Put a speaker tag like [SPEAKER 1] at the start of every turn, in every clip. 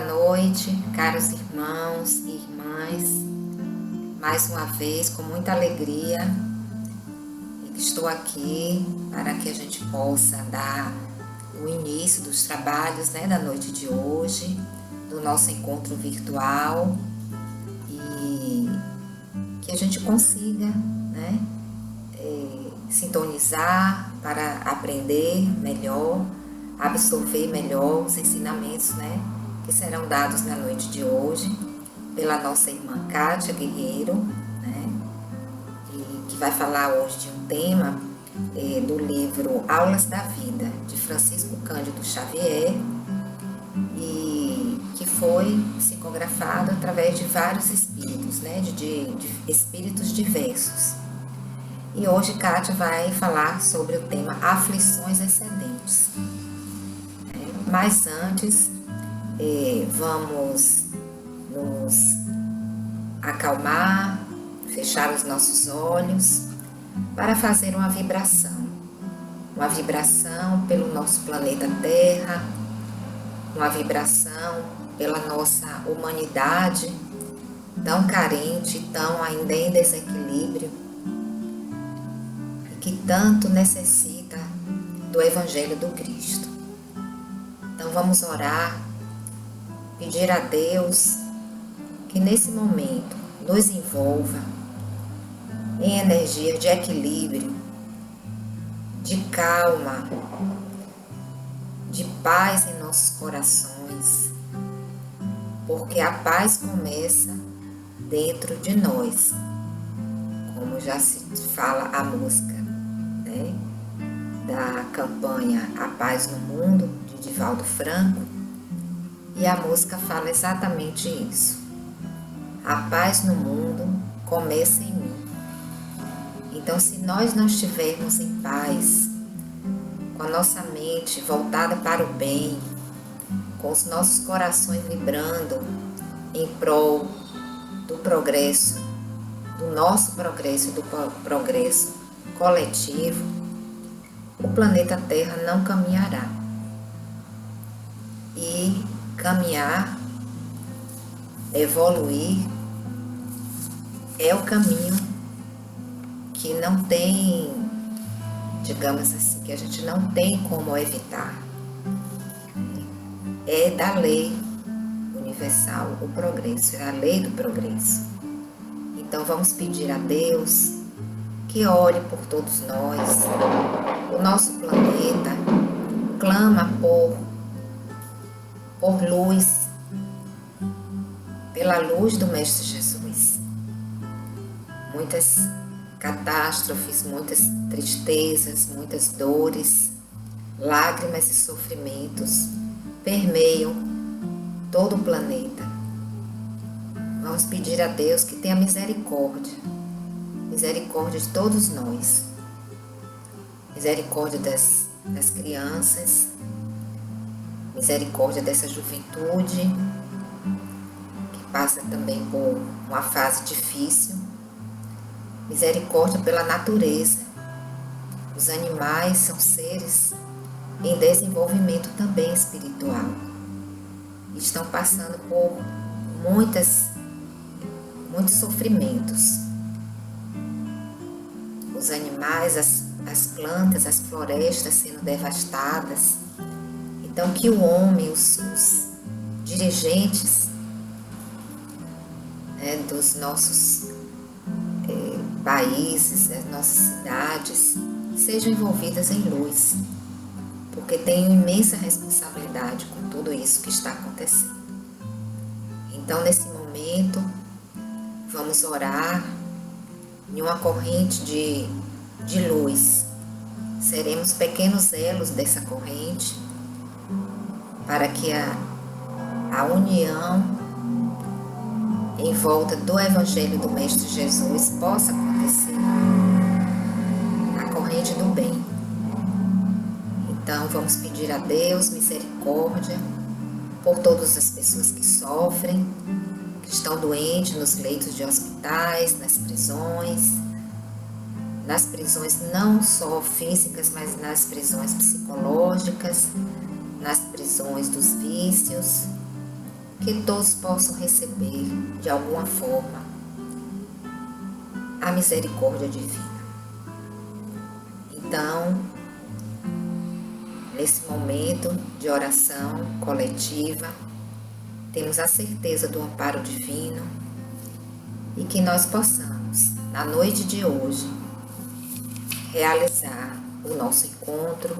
[SPEAKER 1] noite, caros irmãos e irmãs. Mais uma vez, com muita alegria, estou aqui para que a gente possa dar o início dos trabalhos, da noite de hoje, do nosso encontro virtual, e que a gente consiga, sintonizar para aprender melhor, absorver melhor os ensinamentos, que serão dados na noite de hoje pela nossa irmã Kátia Guerreiro, que vai falar hoje de um tema do livro Aulas da Vida, de Francisco Cândido Xavier, e que foi psicografado através de vários espíritos, de espíritos diversos. E hoje Kátia vai falar sobre o tema aflições excedentes. Mas antes, vamos nos acalmar, fechar os nossos olhos para fazer uma vibração pelo nosso planeta Terra, uma vibração pela nossa humanidade tão carente, tão ainda em desequilíbrio, e que tanto necessita do Evangelho do Cristo. Então vamos orar, pedir a Deus que nesse momento nos envolva em energia de equilíbrio, de calma, de paz em nossos corações, porque a paz começa dentro de nós, como já se fala a música, da campanha A Paz no Mundo, de Divaldo Franco, e a música fala exatamente isso. A paz no mundo começa em mim. Então, se nós não estivermos em paz, com a nossa mente voltada para o bem, com os nossos corações vibrando em prol do progresso, do nosso progresso, do progresso coletivo, o planeta Terra não caminhará. E caminhar, evoluir, é o caminho que não tem, digamos assim, que a gente não tem como evitar. É da lei universal o progresso, é a lei do progresso. Então vamos pedir a Deus que ore por todos nós. O nosso planeta clama por luz, pela luz do Mestre Jesus. Muitas catástrofes, muitas tristezas, muitas dores, lágrimas e sofrimentos permeiam todo o planeta. Vamos pedir a Deus que tenha misericórdia de todos nós, misericórdia das crianças, misericórdia dessa juventude, que passa também por uma fase difícil, misericórdia pela natureza. Os animais são seres em desenvolvimento também espiritual. Estão passando por muitos sofrimentos. Os animais, as plantas, as florestas sendo devastadas. Então que o homem, os dirigentes dos nossos países, das nossas cidades, sejam envolvidas em luz, porque tem uma imensa responsabilidade com tudo isso que está acontecendo. Então, nesse momento, vamos orar em uma corrente de luz. Seremos pequenos elos dessa corrente, para que a união em volta do Evangelho do Mestre Jesus possa acontecer, a corrente do bem. Então vamos pedir a Deus misericórdia por todas as pessoas que sofrem, que estão doentes nos leitos de hospitais, nas prisões não só físicas, mas nas prisões psicológicas, nas prisões dos vícios, que todos possam receber, de alguma forma, a misericórdia divina. Então, nesse momento de oração coletiva, temos a certeza do amparo divino e que nós possamos, na noite de hoje, realizar o nosso encontro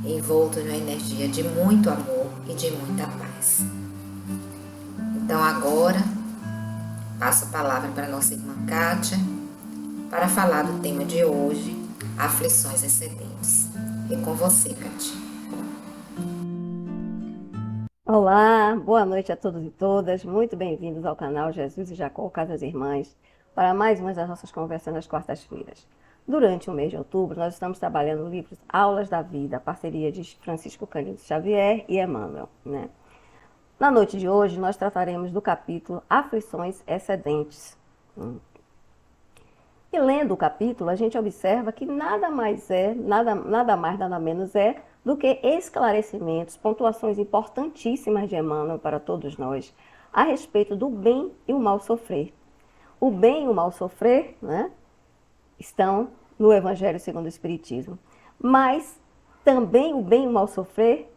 [SPEAKER 1] envolto em uma energia de muito amor e de muita paz. Então agora, passo a palavra para nossa irmã Kátia para falar do tema de hoje, aflições excedentes. E com você, Kátia.
[SPEAKER 2] Olá, boa noite a todos e todas. Muito bem-vindos ao canal Jesus e Jacó, Casas Irmãs, para mais uma das nossas conversas nas quartas-feiras. Durante o mês de outubro, nós estamos trabalhando o livro Aulas da Vida, parceria de Francisco Cândido Xavier e Emmanuel, né? Na noite de hoje, nós trataremos do capítulo Aflições Excedentes. E lendo o capítulo, a gente observa que nada mais, nada menos é do que esclarecimentos, pontuações importantíssimas de Emmanuel para todos nós a respeito do bem e o mal sofrer. O bem e o mal sofrer, né, estão no Evangelho segundo o Espiritismo. Mas também o bem e o mal sofrer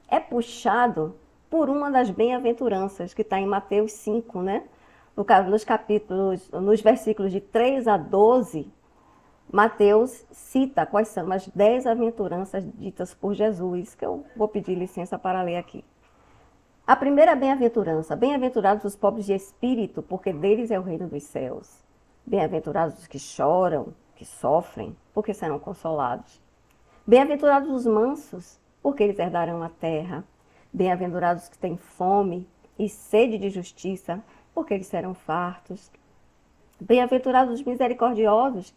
[SPEAKER 2] é puxado por uma das bem-aventuranças que está em Mateus 5, né? Nos versículos de 3 a 12, Mateus cita quais são as 10 aventuranças ditas por Jesus, que eu vou pedir licença para ler aqui. A primeira bem-aventurança: bem-aventurados os pobres de espírito, porque deles é o reino dos céus. Bem-aventurados os que choram, que sofrem, porque serão consolados. Bem-aventurados os mansos, porque eles herdarão a terra. Bem-aventurados os que têm fome e sede de justiça, porque eles serão fartos. Bem-aventurados os misericordiosos,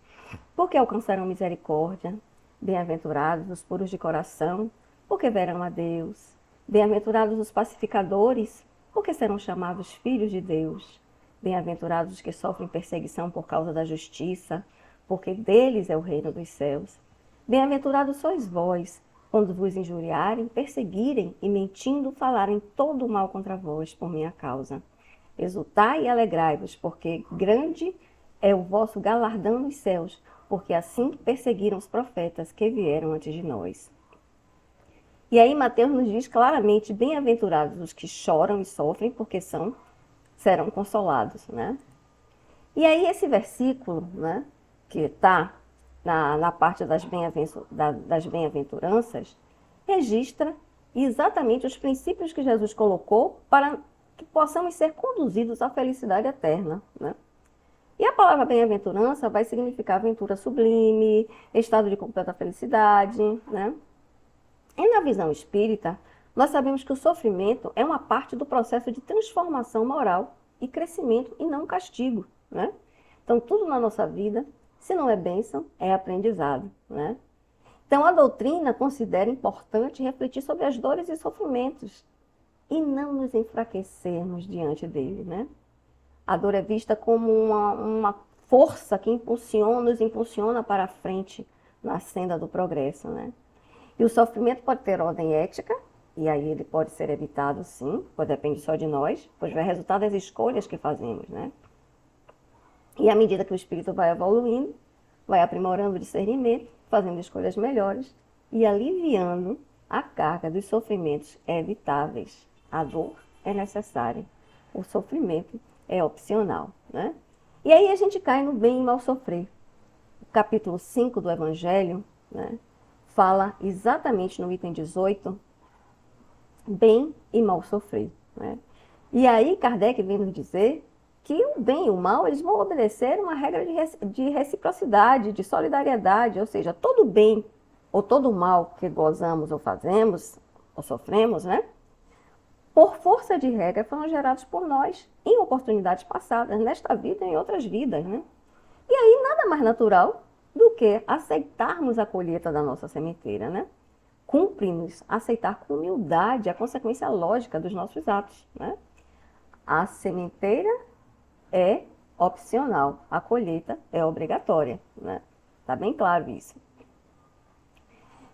[SPEAKER 2] porque alcançarão misericórdia. Bem-aventurados os puros de coração, porque verão a Deus. Bem-aventurados os pacificadores, porque serão chamados filhos de Deus. Bem-aventurados os que sofrem perseguição por causa da justiça, porque deles é o reino dos céus. Bem-aventurados sois vós, quando vos injuriarem, perseguirem e mentindo falarem todo o mal contra vós por minha causa. Exultai e alegrai-vos, porque grande é o vosso galardão nos céus, porque assim perseguiram os profetas que vieram antes de nós. E aí Mateus nos diz claramente: bem-aventurados os que choram e sofrem, porque serão consolados, né? E aí esse versículo, né, que está na parte das bem-aventuranças, registra exatamente os princípios que Jesus colocou para que possamos ser conduzidos à felicidade eterna, né? E a palavra bem-aventurança vai significar aventura sublime, estado de completa felicidade, né? E na visão espírita, nós sabemos que o sofrimento é uma parte do processo de transformação moral e crescimento e não castigo, né? Então, tudo na nossa vida, se não é bênção, é aprendizado, né? Então, a doutrina considera importante refletir sobre as dores e sofrimentos e não nos enfraquecermos diante dele, né? A dor é vista como uma força que nos impulsiona para a frente na senda do progresso, né? E o sofrimento pode ter ordem ética, e aí ele pode ser evitado, sim, pois depende só de nós, pois vai resultar das escolhas que fazemos, né? E à medida que o espírito vai evoluindo, vai aprimorando o discernimento, fazendo escolhas melhores e aliviando a carga dos sofrimentos evitáveis. A dor é necessária, o sofrimento é opcional, né? E aí a gente cai no bem e mal sofrer. O capítulo 5 do Evangelho, né, fala exatamente no item 18, bem e mal sofrer, né? E aí Kardec vem nos dizer que o bem e o mal, eles vão obedecer uma regra de reciprocidade, de solidariedade, ou seja, todo bem ou todo mal que gozamos ou fazemos, ou sofremos, né, por força de regra, foram gerados por nós em oportunidades passadas, nesta vida e em outras vidas, né? E aí nada mais natural do que aceitarmos a colheita da nossa sementeira, né? Cumpre-nos aceitar com humildade a consequência lógica dos nossos atos, né? A sementeira é opcional, a colheita é obrigatória, né? Tá bem claro isso.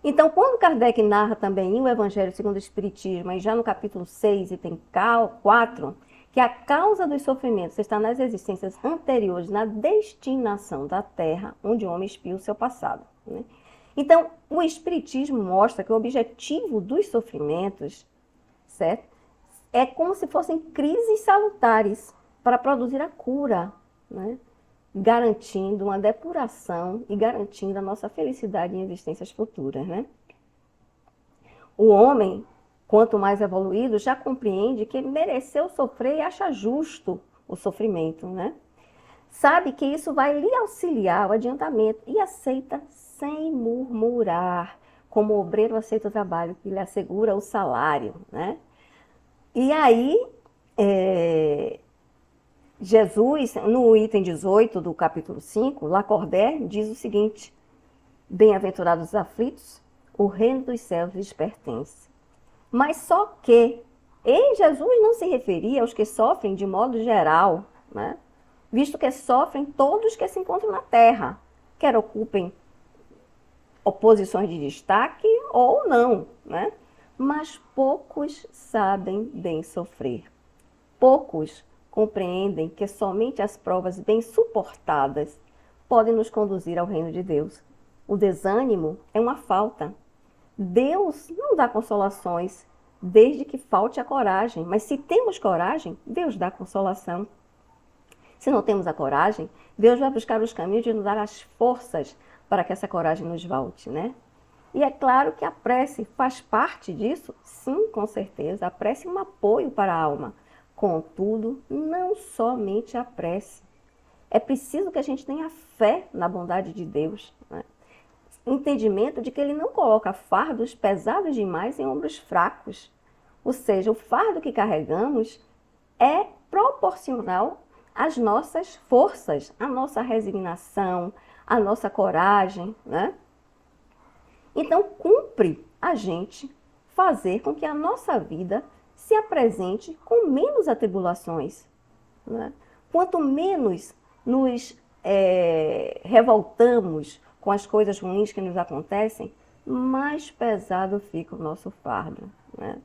[SPEAKER 2] Então, quando Kardec narra também o Evangelho segundo o Espiritismo, aí já no capítulo 6, item 4, que a causa dos sofrimentos está nas existências anteriores, na destinação da Terra, onde o homem expia o seu passado, né? Então, o Espiritismo mostra que o objetivo dos sofrimentos, certo, é como se fossem crises salutares para produzir a cura, né? Garantindo uma depuração e garantindo a nossa felicidade em existências futuras, né? O homem, quanto mais evoluído, já compreende que mereceu sofrer e acha justo o sofrimento, né? Sabe que isso vai lhe auxiliar ao adiantamento e aceita sem murmurar, como o obreiro aceita o trabalho que lhe assegura o salário, né? E aí, Jesus, no item 18 do capítulo 5, Lacordaire diz o seguinte: bem-aventurados os aflitos, o reino dos céus lhes pertence. Mas só que em Jesus não se referia aos que sofrem de modo geral, né? Visto que sofrem todos que se encontram na terra, quer ocupem posições de destaque ou não, né? Mas poucos sabem bem sofrer. Poucos compreendem que somente as provas bem suportadas podem nos conduzir ao reino de Deus. O desânimo é uma falta. Deus não dá consolações desde que falte a coragem, mas se temos coragem, Deus dá consolação. Se não temos a coragem, Deus vai buscar os caminhos de nos dar as forças para que essa coragem nos volte, né? E é claro que a prece faz parte disso? Sim, com certeza. A prece é um apoio para a alma. Contudo, não somente a prece. É preciso que a gente tenha fé na bondade de Deus, né? Entendimento de que Ele não coloca fardos pesados demais em ombros fracos. Ou seja, o fardo que carregamos é proporcional às nossas forças, à nossa resignação, à nossa coragem, né? Então, cumpre a gente fazer com que a nossa vida se apresente com menos atribulações, né? Quanto menos nos revoltamos com as coisas ruins que nos acontecem, mais pesado fica o nosso fardo, né?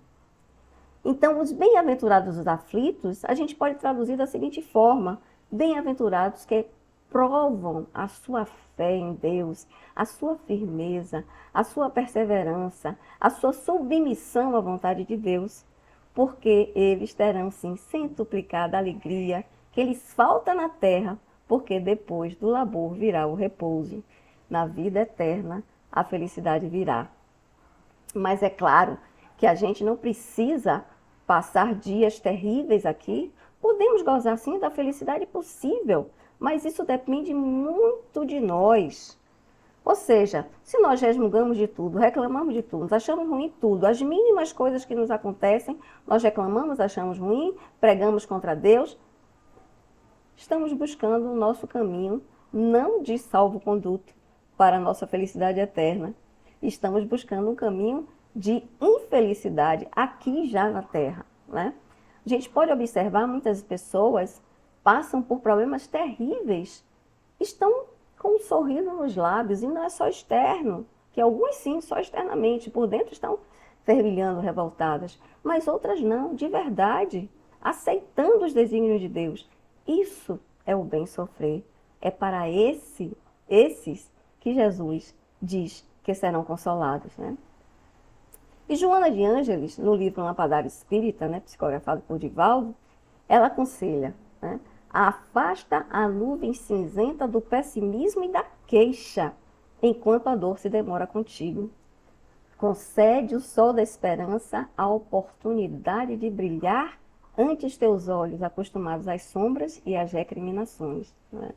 [SPEAKER 2] Então, os bem-aventurados os aflitos, a gente pode traduzir da seguinte forma: bem-aventurados que provam a sua fé em Deus, a sua firmeza, a sua perseverança, a sua submissão à vontade de Deus, porque eles terão sim centuplicada a alegria que lhes falta na terra, porque depois do labor virá o repouso. Na vida eterna, a felicidade virá. Mas é claro que a gente não precisa passar dias terríveis aqui. Podemos gozar sim da felicidade possível, mas isso depende muito de nós. Ou seja, se nós resmungamos de tudo, reclamamos de tudo, achamos ruim tudo, as mínimas coisas que nos acontecem, nós reclamamos, achamos ruim, pregamos contra Deus, estamos buscando o nosso caminho, não de salvo-conduto para a nossa felicidade eterna. Estamos buscando um caminho de infelicidade aqui já na Terra, né? A gente pode observar muitas pessoas passam por problemas terríveis, estão com um sorriso nos lábios, e não é só externo, que algumas sim, só externamente, por dentro estão fervilhando, revoltadas, mas outras não, de verdade, aceitando os desígnios de Deus. Isso é o bem sofrer. É para esses que Jesus diz que serão consolados, né? E Joana de Ângeles, no livro Lampadário Espírita, né, psicografado por Divaldo, ela aconselha, né, afasta a nuvem cinzenta do pessimismo e da queixa, enquanto a dor se demora contigo. Concede o sol da esperança a oportunidade de brilhar ante os teus olhos acostumados às sombras e às recriminações, né?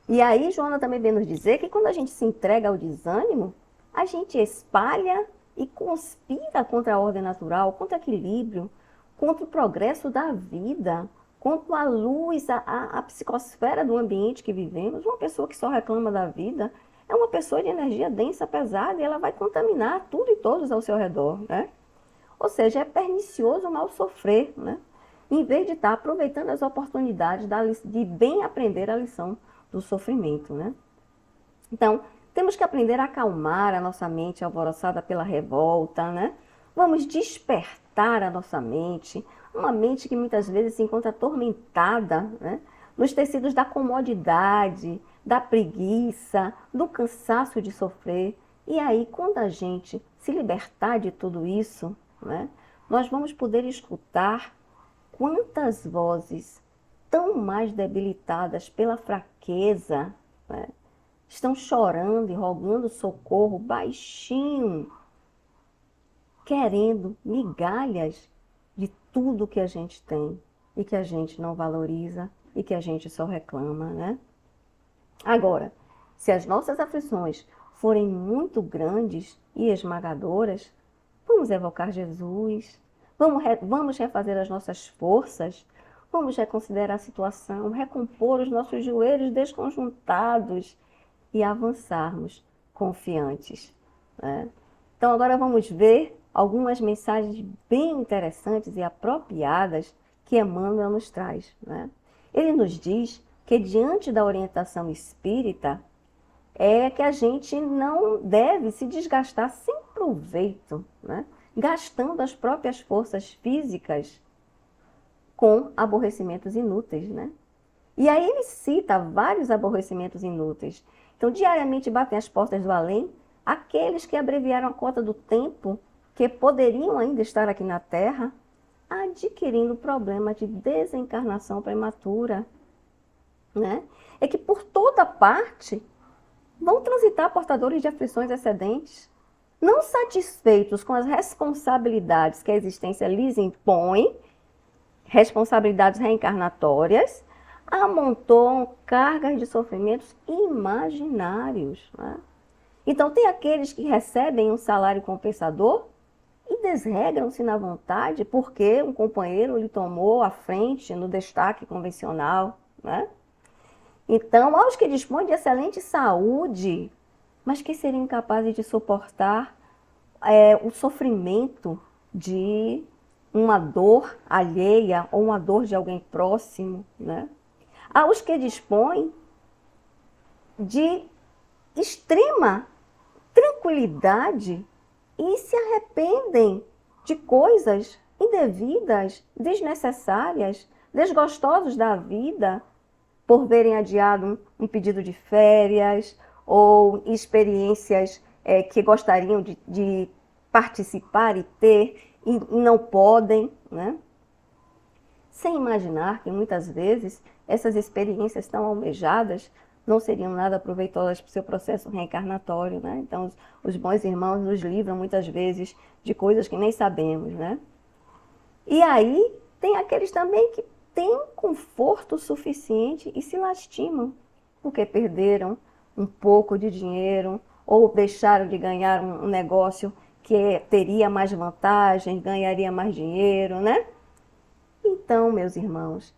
[SPEAKER 2] E aí, Joana também vem nos dizer que quando a gente se entrega ao desânimo, a gente espalha e conspira contra a ordem natural, contra o equilíbrio, contra o progresso da vida, contra a luz, a psicosfera do ambiente que vivemos. Uma pessoa que só reclama da vida é uma pessoa de energia densa, pesada, e ela vai contaminar tudo e todos ao seu redor, né? Ou seja, é pernicioso o mal sofrer, né? Em vez de estar aproveitando as oportunidades de bem aprender a lição do sofrimento, né? Então, Temos que aprender a acalmar a nossa mente alvoroçada pela revolta, né? Vamos despertar a nossa mente, uma mente que muitas vezes se encontra atormentada, né? Nos tecidos da comodidade, da preguiça, do cansaço de sofrer. E aí, quando a gente se libertar de tudo isso, né, nós vamos poder escutar quantas vozes tão mais debilitadas pela fraqueza, né, estão chorando e rogando socorro baixinho, querendo migalhas de tudo que a gente tem e que a gente não valoriza e que a gente só reclama, né? Agora, se as nossas aflições forem muito grandes e esmagadoras, vamos evocar Jesus, vamos refazer as nossas forças, vamos reconsiderar a situação, recompor os nossos joelhos desconjuntados e avançarmos confiantes, né? Então agora vamos ver algumas mensagens bem interessantes e apropriadas que Emmanuel nos traz, né? Ele nos diz que diante da orientação espírita é que a gente não deve se desgastar sem proveito, né? Gastando as próprias forças físicas com aborrecimentos inúteis, né? E aí ele cita vários aborrecimentos inúteis. Então, diariamente batem as portas do além aqueles que abreviaram a cota do tempo que poderiam ainda estar aqui na Terra, adquirindo problema de desencarnação prematura, né? É que por toda parte vão transitar portadores de aflições excedentes, não satisfeitos com as responsabilidades que a existência lhes impõe, responsabilidades reencarnatórias, amontoam cargas de sofrimentos imaginários, né? Então, tem aqueles que recebem um salário compensador e desregram-se na vontade porque um companheiro lhe tomou a frente no destaque convencional, né? Então, aos que dispõem de excelente saúde, mas que seriam incapazes de suportar o sofrimento de uma dor alheia ou uma dor de alguém próximo, né? Aos que dispõem de extrema tranquilidade e se arrependem de coisas indevidas, desnecessárias, desgostosos da vida, por verem adiado um pedido de férias ou experiências que gostariam de participar e ter e não podem, né? Sem imaginar que muitas vezes essas experiências tão almejadas não seriam nada proveitosas para o seu processo reencarnatório, né? Então, os bons irmãos nos livram muitas vezes de coisas que nem sabemos, né? E aí, tem aqueles também que têm conforto suficiente e se lastimam, porque perderam um pouco de dinheiro ou deixaram de ganhar um negócio que teria mais vantagem, ganharia mais dinheiro, né? Então, meus irmãos,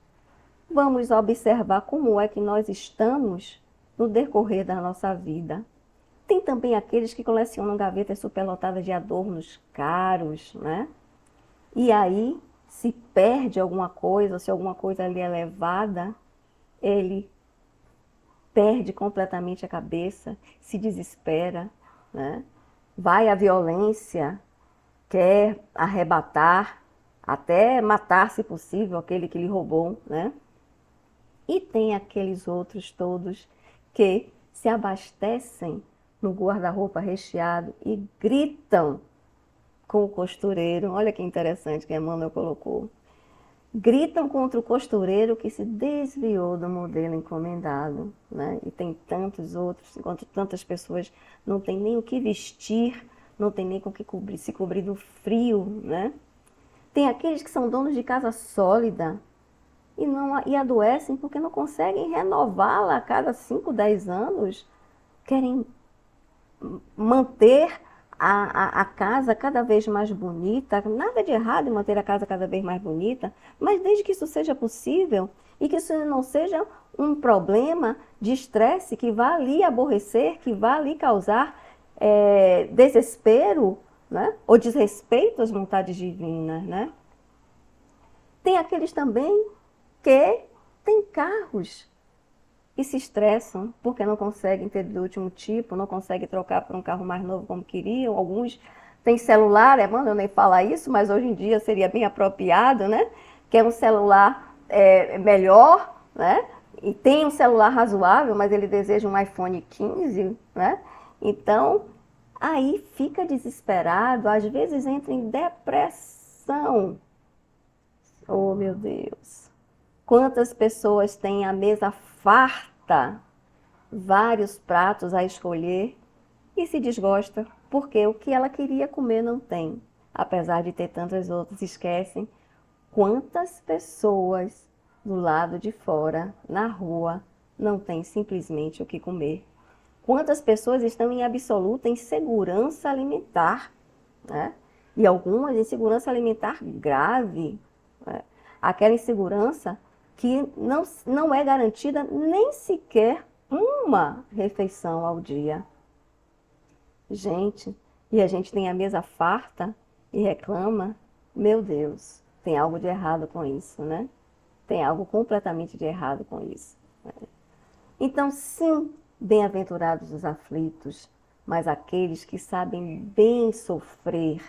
[SPEAKER 2] vamos observar como é que nós estamos no decorrer da nossa vida. Tem também aqueles que colecionam gavetas superlotadas de adornos caros, né? E aí, se perde alguma coisa, se alguma coisa ali é levada, ele perde completamente a cabeça, se desespera, né? Vai à violência, quer arrebatar, até matar, se possível, aquele que lhe roubou, né? E tem aqueles outros todos que se abastecem no guarda-roupa recheado e gritam com o costureiro. Olha que interessante que Emmanuel colocou. Gritam contra o costureiro que se desviou do modelo encomendado, né? E tem tantos outros, enquanto tantas pessoas não têm nem o que vestir, não tem nem com o que se cobrir do frio, né? Tem aqueles que são donos de casa sólida e adoecem porque não conseguem renová-la a cada 5, 10 anos, querem manter a casa cada vez mais bonita, nada de errado em manter a casa cada vez mais bonita, mas desde que isso seja possível e que isso não seja um problema de estresse que vá ali aborrecer, que vá ali causar desespero, né? Ou desrespeito às vontades divinas, né? Tem aqueles também que têm carros que se estressam porque não conseguem ter do último tipo, não conseguem trocar por um carro mais novo como queriam. Alguns têm celular, mano, eu nem falar isso, mas hoje em dia seria bem apropriado, né? Que é um celular melhor, né? E tem um celular razoável, mas ele deseja um iPhone 15, né? Então, aí fica desesperado, às vezes entra em depressão. Oh, meu Deus! Quantas pessoas têm a mesa farta, vários pratos a escolher e se desgosta porque o que ela queria comer não tem, apesar de ter tantas outras. Esquecem quantas pessoas do lado de fora, na rua, não têm simplesmente o que comer. Quantas pessoas estão em absoluta insegurança alimentar, né? E algumas insegurança alimentar grave, né? Aquela insegurança que não é garantida nem sequer uma refeição ao dia. Gente, e a gente tem a mesa farta e reclama, meu Deus, tem algo de errado com isso, né? Tem algo completamente de errado com isso. Né? Então, sim, bem-aventurados os aflitos, mas aqueles que sabem bem sofrer,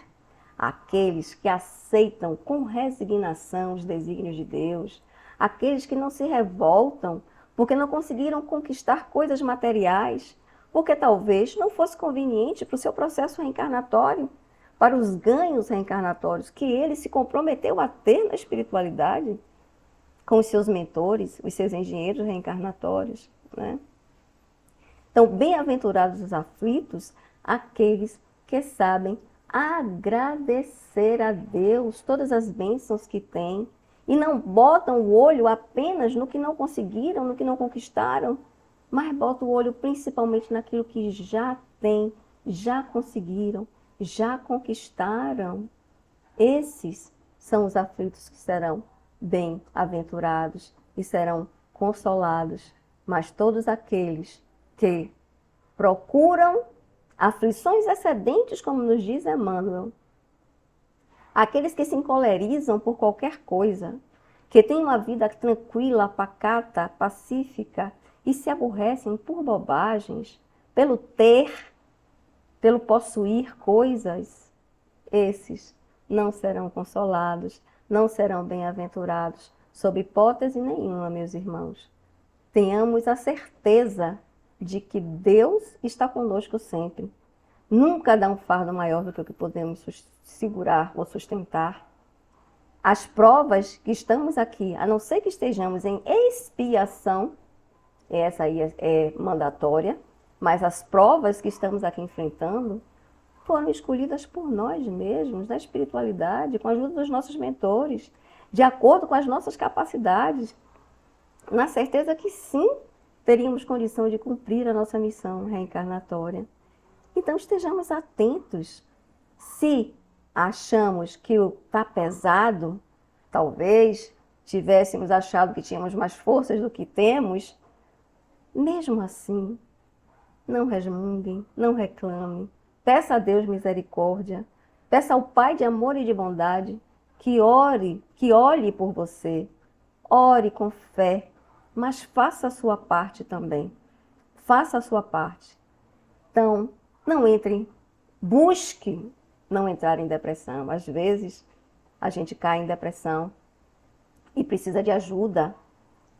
[SPEAKER 2] aqueles que aceitam com resignação os desígnios de Deus, aqueles que não se revoltam porque não conseguiram conquistar coisas materiais, porque talvez não fosse conveniente para o seu processo reencarnatório, para os ganhos reencarnatórios que ele se comprometeu a ter na espiritualidade, com os seus mentores, os seus engenheiros reencarnatórios, né? Então, bem-aventurados os aflitos, aqueles que sabem agradecer a Deus todas as bênçãos que têm e não botam o olho apenas no que não conseguiram, no que não conquistaram, mas botam o olho principalmente naquilo que já têm, já conseguiram, já conquistaram. Esses são os aflitos que serão bem-aventurados e serão consolados, mas todos aqueles que procuram aflições excedentes, como nos diz Emmanuel, aqueles que se encolerizam por qualquer coisa, que têm uma vida tranquila, pacata, pacífica e se aborrecem por bobagens, pelo ter, pelo possuir coisas, esses não serão consolados, não serão bem-aventurados, sob hipótese nenhuma, meus irmãos. Tenhamos a certeza de que Deus está conosco sempre. Nunca dá um fardo maior do que o que podemos segurar ou sustentar. As provas que estamos aqui, a não ser que estejamos em expiação, essa aí é mandatória, mas as provas que estamos aqui enfrentando foram escolhidas por nós mesmos, na espiritualidade, com a ajuda dos nossos mentores, de acordo com as nossas capacidades, na certeza que sim, teríamos condição de cumprir a nossa missão reencarnatória. Então estejamos atentos. Se achamos que está pesado, talvez tivéssemos achado que tínhamos mais forças do que temos, mesmo assim, não resmunguem, não reclamem. Peça a Deus misericórdia. Peça ao Pai de amor e de bondade que olhe por você. Ore com fé, mas faça a sua parte também. Faça a sua parte. Então, não entre, busque não entrar em depressão. Às vezes, a gente cai em depressão e precisa de ajuda.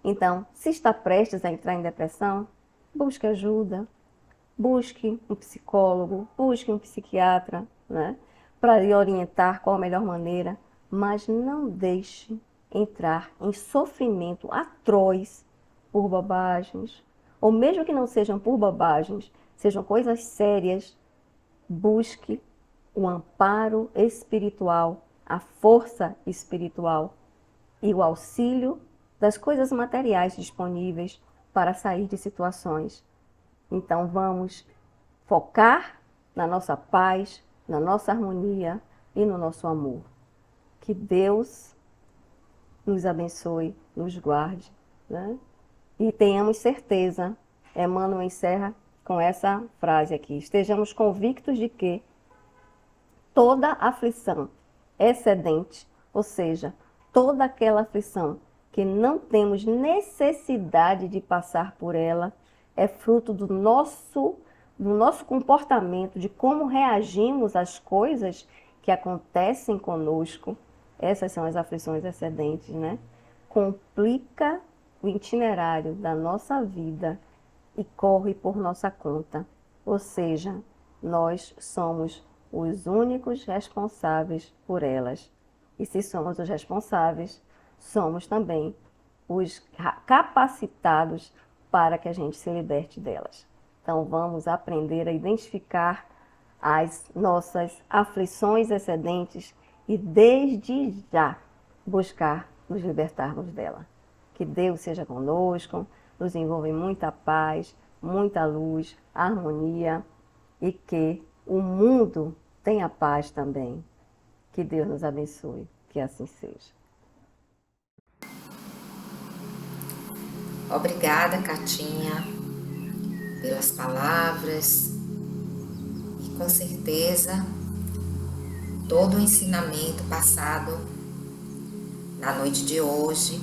[SPEAKER 2] Então, se está prestes a entrar em depressão, busque ajuda. Busque um psicólogo, busque um psiquiatra, né, para lhe orientar qual a melhor maneira, mas não deixe entrar em sofrimento atroz por bobagens, ou mesmo que não sejam por bobagens, sejam coisas sérias. Busque o amparo espiritual, a força espiritual e o auxílio das coisas materiais disponíveis para sair de situações. Então vamos focar na nossa paz, na nossa harmonia e no nosso amor. Que Deus nos abençoe, nos guarde, né? E tenhamos certeza, Emmanuel encerra com essa frase aqui: estejamos convictos de que toda aflição excedente, ou seja, toda aquela aflição que não temos necessidade de passar por ela, é fruto do nosso comportamento, de como reagimos às coisas que acontecem conosco. Essas são as aflições excedentes, né? Complica o itinerário da nossa vida e corre por nossa conta. Ou seja, nós somos os únicos responsáveis por elas. E se somos os responsáveis, somos também os capacitados para que a gente se liberte delas. Então vamos aprender a identificar as nossas aflições excedentes e desde já buscar nos libertarmos dela. Que Deus seja conosco, nos envolva em muita paz, muita luz, harmonia e que o mundo tenha paz também. Que Deus nos abençoe, que assim seja.
[SPEAKER 1] Obrigada, Catinha, pelas palavras e com certeza todo o ensinamento passado na noite de hoje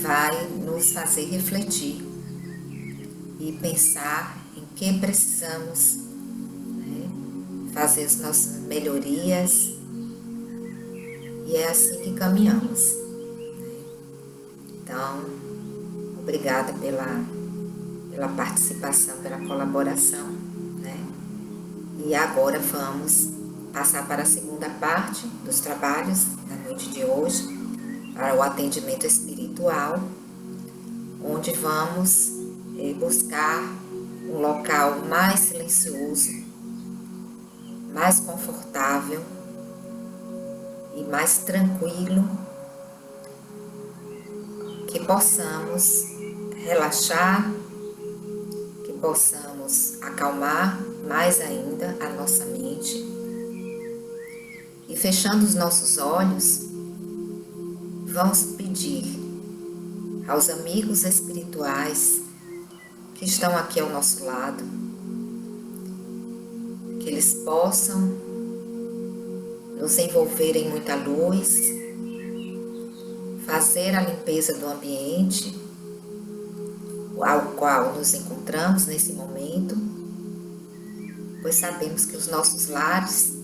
[SPEAKER 1] vai nos fazer refletir e pensar em que precisamos, né, fazer as nossas melhorias, e é assim que caminhamos. Então, obrigada pela participação, pela colaboração, né? E agora vamos passar para a segunda parte dos trabalhos da noite de hoje, para o atendimento espiritual, onde vamos buscar um local mais silencioso, mais confortável e mais tranquilo, que possamos relaxar, que possamos acalmar mais ainda a nossa mente. E fechando os nossos olhos, vamos pedir aos amigos espirituais que estão aqui ao nosso lado, que eles possam nos envolver em muita luz, fazer a limpeza do ambiente ao qual nos encontramos nesse momento, pois sabemos que os nossos lares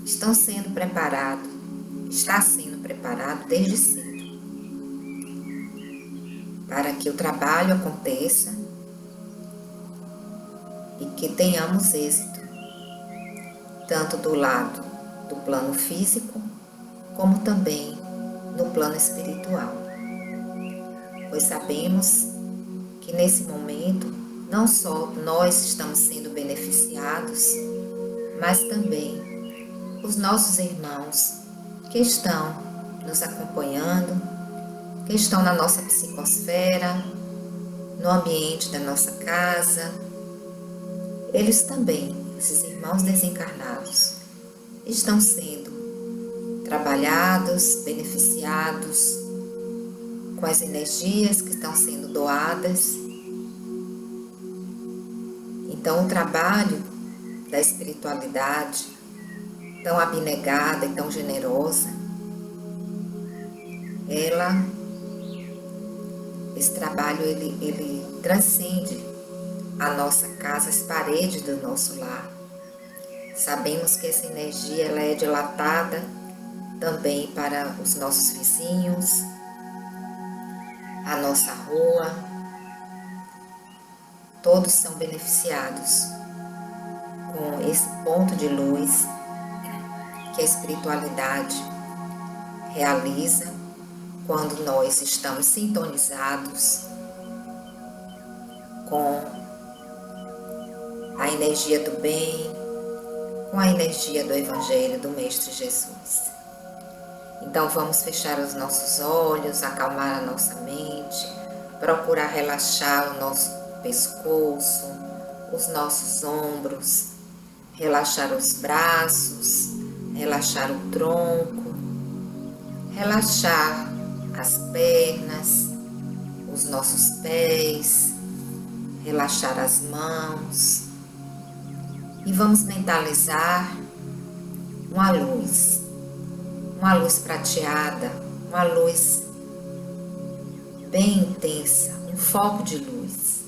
[SPEAKER 1] está sendo preparado desde cedo, para que o trabalho aconteça e que tenhamos êxito, tanto do lado do plano físico, como também no plano espiritual. Pois sabemos que nesse momento, não só nós estamos sendo beneficiados, mas também os nossos irmãos que estão nos acompanhando, que estão na nossa psicosfera, no ambiente da nossa casa. Eles também, esses irmãos desencarnados, estão sendo trabalhados, beneficiados com as energias que estão sendo doadas. Então, o trabalho da espiritualidade, tão abnegada e tão generosa, esse trabalho ele transcende a nossa casa, as paredes do nosso lar. Sabemos que essa energia ela é dilatada também para os nossos vizinhos, a nossa rua. Todos são beneficiados com esse ponto de luz que a espiritualidade realiza quando nós estamos sintonizados com a energia do bem, com a energia do Evangelho do Mestre Jesus. Então vamos fechar os nossos olhos, acalmar a nossa mente, procurar relaxar o nosso pescoço, os nossos ombros, relaxar os braços, relaxar o tronco, relaxar as pernas, os nossos pés, relaxar as mãos. E vamos mentalizar uma luz prateada, uma luz bem intensa, um foco de luz.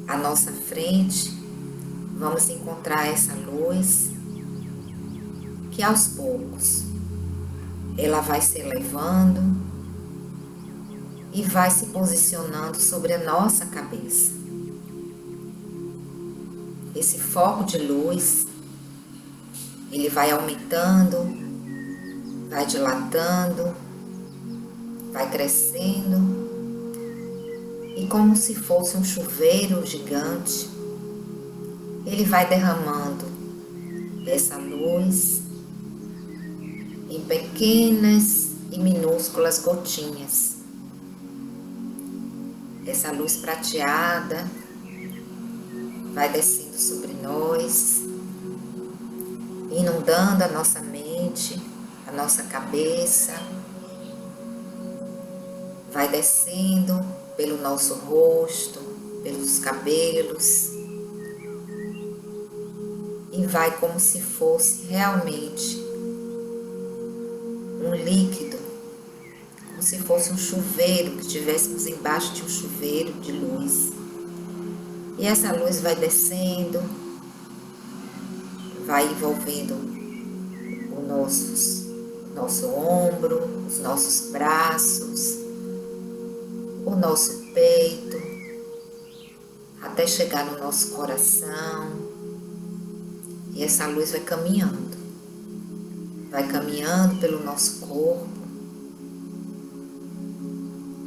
[SPEAKER 1] À nossa frente, vamos encontrar essa luz que aos poucos ela vai se elevando e vai se posicionando sobre a nossa cabeça. Esse foco de luz, ele vai aumentando, vai dilatando, vai crescendo e como se fosse um chuveiro gigante, ele vai derramando essa luz em pequenas e minúsculas gotinhas. Essa luz prateada vai descendo sobre nós, inundando a nossa mente, a nossa cabeça, vai descendo pelo nosso rosto, pelos cabelos e vai como se fosse realmente um líquido, como se fosse um chuveiro, que estivéssemos embaixo de um chuveiro de luz. E essa luz vai descendo, vai envolvendo o nosso ombro, os nossos braços, o nosso peito, até chegar no nosso coração. E essa luz vai caminhando pelo nosso corpo,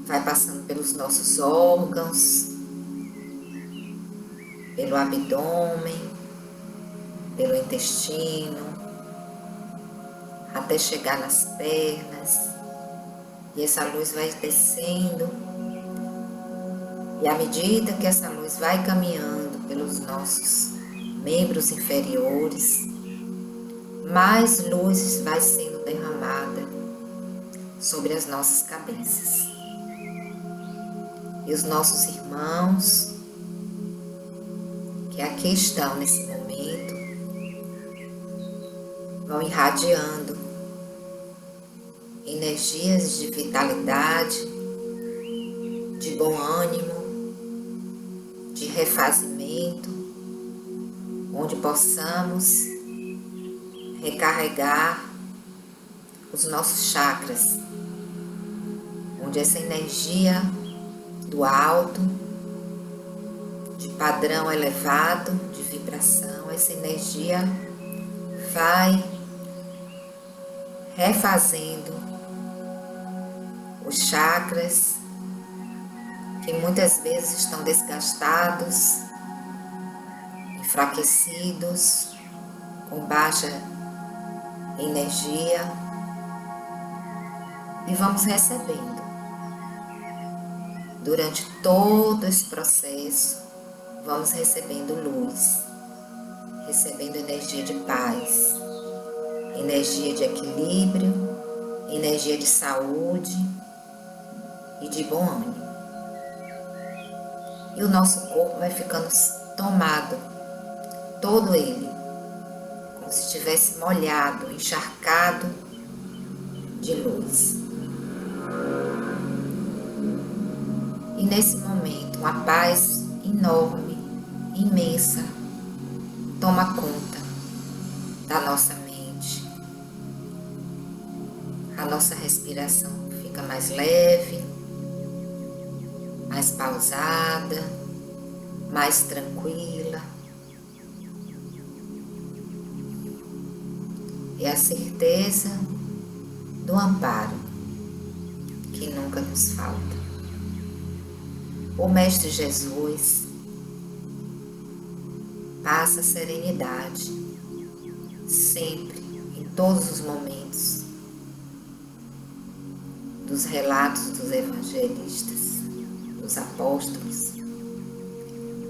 [SPEAKER 1] vai passando pelos nossos órgãos, pelo abdômen, pelo intestino, até chegar nas pernas. E essa luz vai descendo. E à medida que essa luz vai caminhando pelos nossos membros inferiores, mais luzes vai sendo derramada sobre as nossas cabeças. E os nossos irmãos que aqui estão nesse momento vão irradiando energias de vitalidade, de bom ânimo, de refazimento, onde possamos recarregar os nossos chakras, onde essa energia do alto, de padrão elevado, de vibração, essa energia vai refazendo os chakras que muitas vezes estão desgastados, enfraquecidos, com baixa energia, e vamos recebendo. Durante todo esse processo, vamos recebendo luz, recebendo energia de paz, energia de equilíbrio, energia de saúde e de bom ânimo. E o nosso corpo vai ficando tomado, todo ele, como se estivesse molhado, encharcado de luz. E nesse momento, uma paz enorme, imensa, toma conta da nossa mente. A nossa respiração fica mais leve, mais pausada, mais tranquila. E a certeza do amparo que nunca nos falta. O Mestre Jesus passa serenidade sempre, em todos os momentos dos relatos dos evangelistas, dos apóstolos.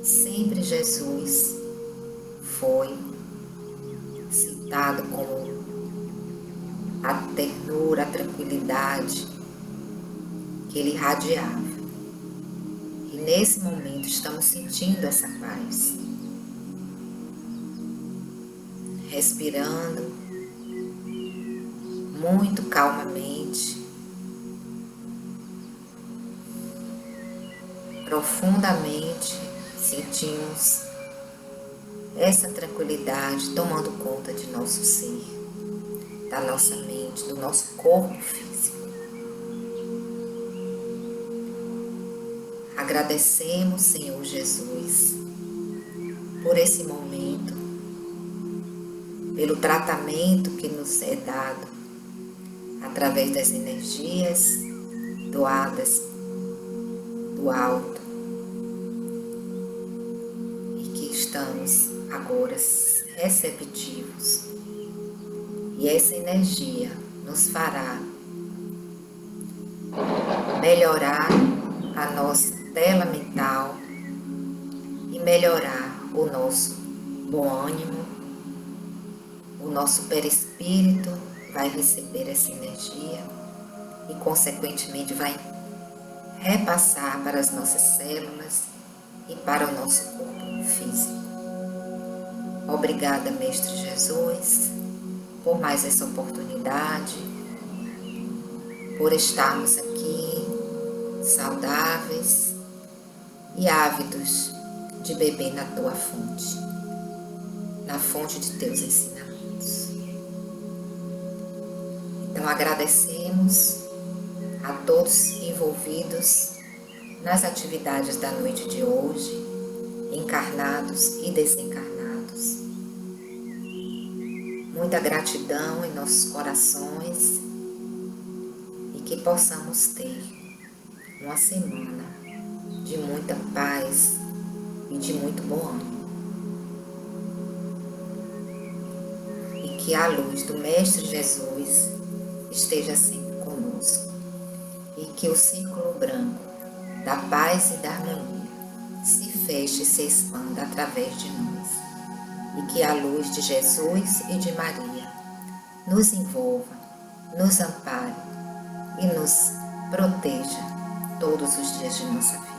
[SPEAKER 1] Sempre Jesus foi citado como a ternura, a tranquilidade que ele irradiava. E nesse momento estamos sentindo essa paz. Respirando muito calmamente, profundamente sentimos essa tranquilidade tomando conta de nosso ser, da nossa mente, do nosso corpo físico. Agradecemos, Senhor Jesus, por esse momento, pelo tratamento que nos é dado através das energias doadas do alto e que estamos agora receptivos. E essa energia nos fará melhorar a nossa tela mental e melhorar o nosso bom ânimo. O nosso perispírito vai receber essa energia e, consequentemente, vai repassar para as nossas células e para o nosso corpo físico. Obrigada, Mestre Jesus, por mais essa oportunidade, por estarmos aqui saudáveis e ávidos de beber na tua fonte, na fonte de teus ensinamentos. Então agradecemos a todos envolvidos nas atividades da noite de hoje, encarnados e desencarnados. Muita gratidão em nossos corações e que possamos ter uma semana de muita paz e de muito bom ânimo. E que a luz do Mestre Jesus esteja sempre conosco. E que o círculo branco da paz e da harmonia se feche e se expanda através de nós. E que a luz de Jesus e de Maria nos envolva, nos ampare e nos proteja todos os dias de nossa vida.